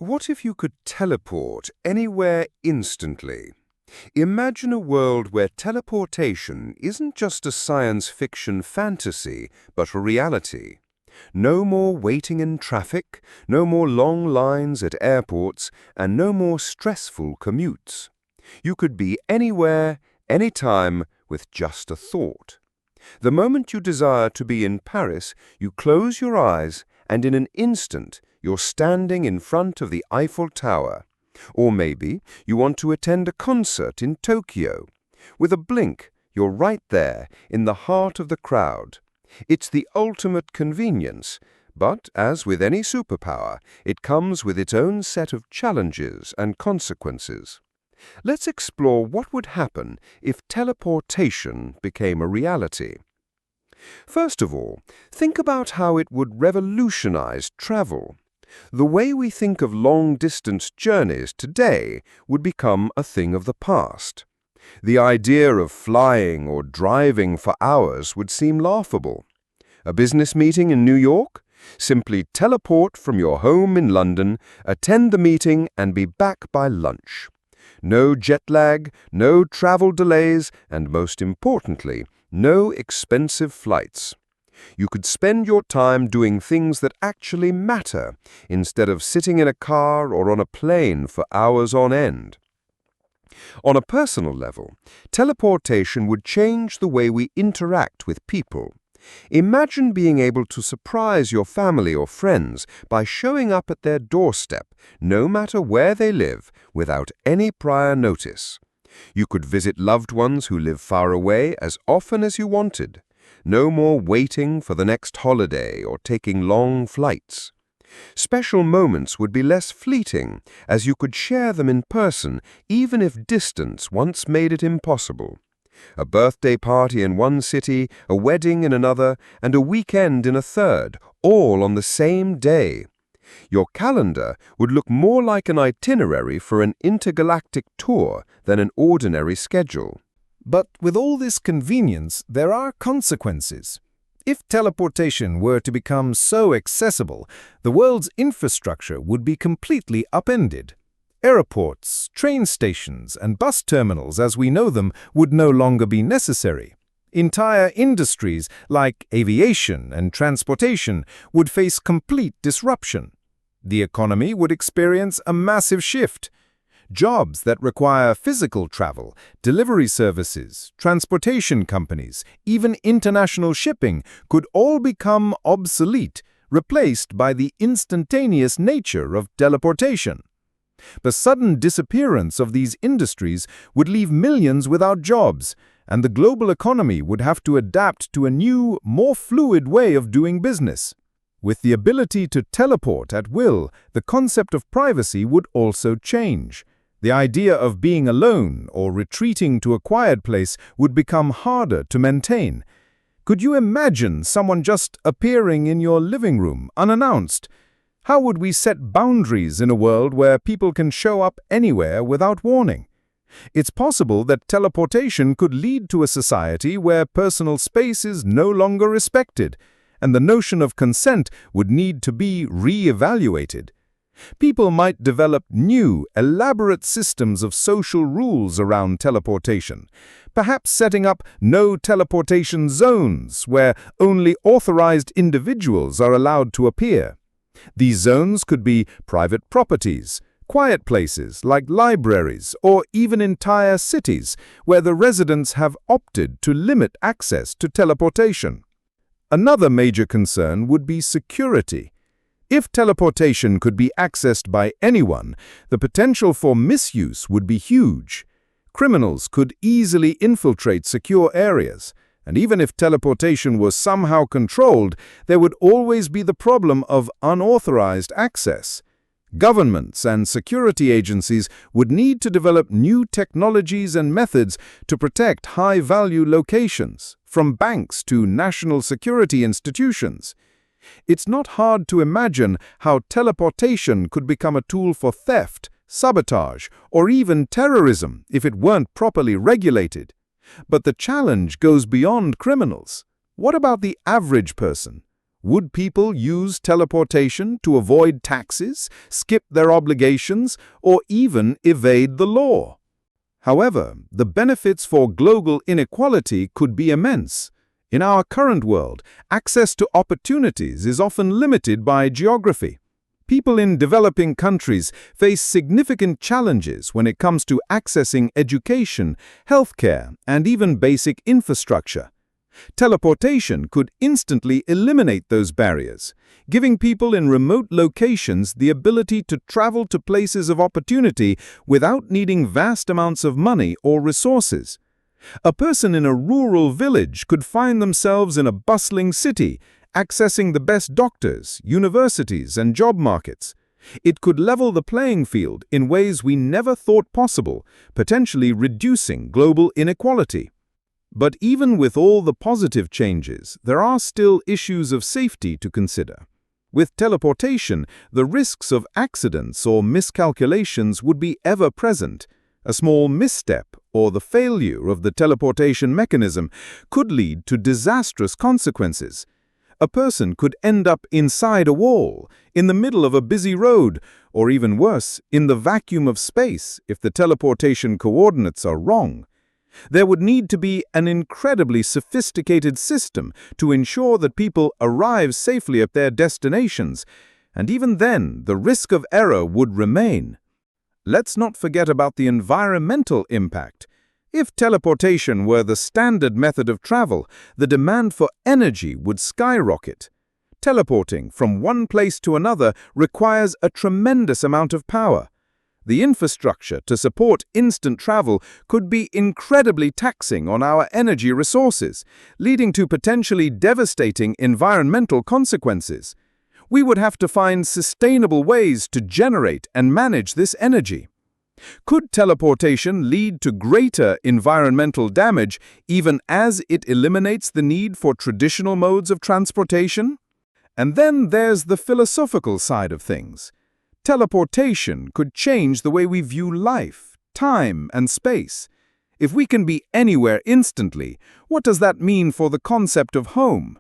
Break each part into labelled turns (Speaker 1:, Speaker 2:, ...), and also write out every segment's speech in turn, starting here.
Speaker 1: What if you could teleport anywhere instantly? Imagine a world where teleportation isn't just a science fiction fantasy, but a reality. No more waiting in traffic, no more long lines at airports, and no more stressful commutes. You could be anywhere, anytime, with just a thought. The moment you desire to be in Paris, you close your eyes, and in an instant, you're standing in front of the Eiffel Tower. Or maybe you want to attend a concert in Tokyo. With a blink, you're right there, in the heart of the crowd. It's the ultimate convenience, but as with any superpower, it comes with its own set of challenges and consequences. Let's explore what would happen if teleportation became a reality. First of all, think about how it would revolutionize travel. The way we think of long-distance journeys today would become a thing of the past. The idea of flying or driving for hours would seem laughable. A business meeting in New York? Simply teleport from your home in London, attend the meeting, and be back by lunch. No jet lag, no travel delays, and most importantly, no expensive flights. You could spend your time doing things that actually matter, instead of sitting in a car or on a plane for hours on end. On a personal level, teleportation would change the way we interact with people. Imagine being able to surprise your family or friends by showing up at their doorstep, no matter where they live, without any prior notice. You could visit loved ones who live far away as often as you wanted. No more waiting for the next holiday or taking long flights. Special moments would be less fleeting, as you could share them in person, even if distance once made it impossible. A birthday party in one city, a wedding in another, and a weekend in a third, all on the same day. Your calendar would look more like an itinerary for an intergalactic tour than an ordinary schedule.
Speaker 2: But with all this convenience, there are consequences. If teleportation were to become so accessible, the world's infrastructure would be completely upended. Airports, train stations, and bus terminals as we know them would no longer be necessary. Entire industries like aviation and transportation would face complete disruption. The economy would experience a massive shift. Jobs that require physical travel, delivery services, transportation companies, even international shipping could all become obsolete, replaced by the instantaneous nature of teleportation. The sudden disappearance of these industries would leave millions without jobs, and the global economy would have to adapt to a new, more fluid way of doing business. With the ability to teleport at will, the concept of privacy would also change. The idea of being alone or retreating to a quiet place would become harder to maintain. Could you imagine someone just appearing in your living room unannounced? How would we set boundaries in a world where people can show up anywhere without warning? It's possible that teleportation could lead to a society where personal space is no longer respected, and the notion of consent would need to be re-evaluated. People might develop new, elaborate systems of social rules around teleportation, perhaps setting up no teleportation zones where only authorized individuals are allowed to appear. These zones could be private properties, quiet places like libraries, or even entire cities where the residents have opted to limit access to teleportation. Another major concern would be security. If teleportation could be accessed by anyone, the potential for misuse would be huge. Criminals could easily infiltrate secure areas, and even if teleportation was somehow controlled, there would always be the problem of unauthorized access. Governments and security agencies would need to develop new technologies and methods to protect high-value locations, from banks to national security institutions. It's not hard to imagine how teleportation could become a tool for theft, sabotage, or even terrorism if it weren't properly regulated. But the challenge goes beyond criminals. What about the average person? Would people use teleportation to avoid taxes, skip their obligations, or even evade the law? However, the benefits for global inequality could be immense. In our current world, access to opportunities is often limited by geography. People in developing countries face significant challenges when it comes to accessing education, healthcare, and even basic infrastructure. Teleportation could instantly eliminate those barriers, giving people in remote locations the ability to travel to places of opportunity without needing vast amounts of money or resources. A person in a rural village could find themselves in a bustling city, accessing the best doctors, universities, and job markets. It could level the playing field in ways we never thought possible, potentially reducing global inequality. But even with all the positive changes, there are still issues of safety to consider. With teleportation, the risks of accidents or miscalculations would be ever present. A small misstep or the failure of the teleportation mechanism could lead to disastrous consequences. A person could end up inside a wall, in the middle of a busy road, or even worse, in the vacuum of space if the teleportation coordinates are wrong. There would need to be an incredibly sophisticated system to ensure that people arrive safely at their destinations, and even then, the risk of error would remain. Let's not forget about the environmental impact. If teleportation were the standard method of travel, the demand for energy would skyrocket. Teleporting from one place to another requires a tremendous amount of power. The infrastructure to support instant travel could be incredibly taxing on our energy resources, leading to potentially devastating environmental consequences. We would have to find sustainable ways to generate and manage this energy. Could teleportation lead to greater environmental damage even as it eliminates the need for traditional modes of transportation? And then there's the philosophical side of things. Teleportation could change the way we view life, time, and space. If we can be anywhere instantly, what does that mean for the concept of home?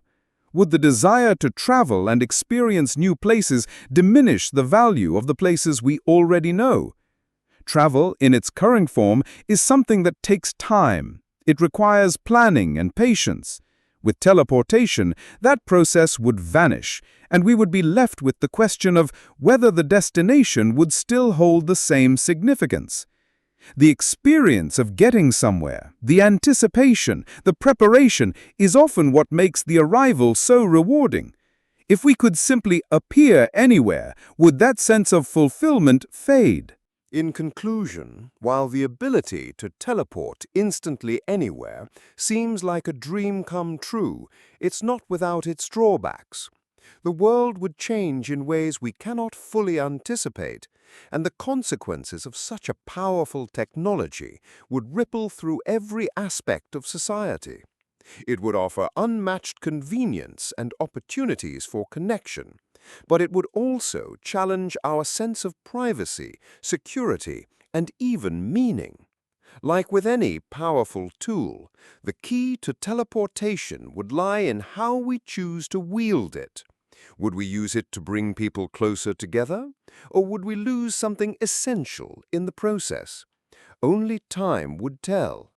Speaker 2: Would the desire to travel and experience new places diminish the value of the places we already know? Travel, in its current form, is something that takes time. It requires planning and patience. With teleportation, that process would vanish, and we would be left with the question of whether the destination would still hold the same significance. The experience of getting somewhere, the anticipation, the preparation, is often what makes the arrival so rewarding. If we could simply appear anywhere, would that sense of fulfillment fade?
Speaker 1: In conclusion, while the ability to teleport instantly anywhere seems like a dream come true, it's not without its drawbacks. The world would change in ways we cannot fully anticipate, and the consequences of such a powerful technology would ripple through every aspect of society. It would offer unmatched convenience and opportunities for connection, but it would also challenge our sense of privacy, security, and even meaning. Like with any powerful tool, the key to teleportation would lie in how we choose to wield it. Would we use it to bring people closer together, or would we lose something essential in the process? Only time would tell.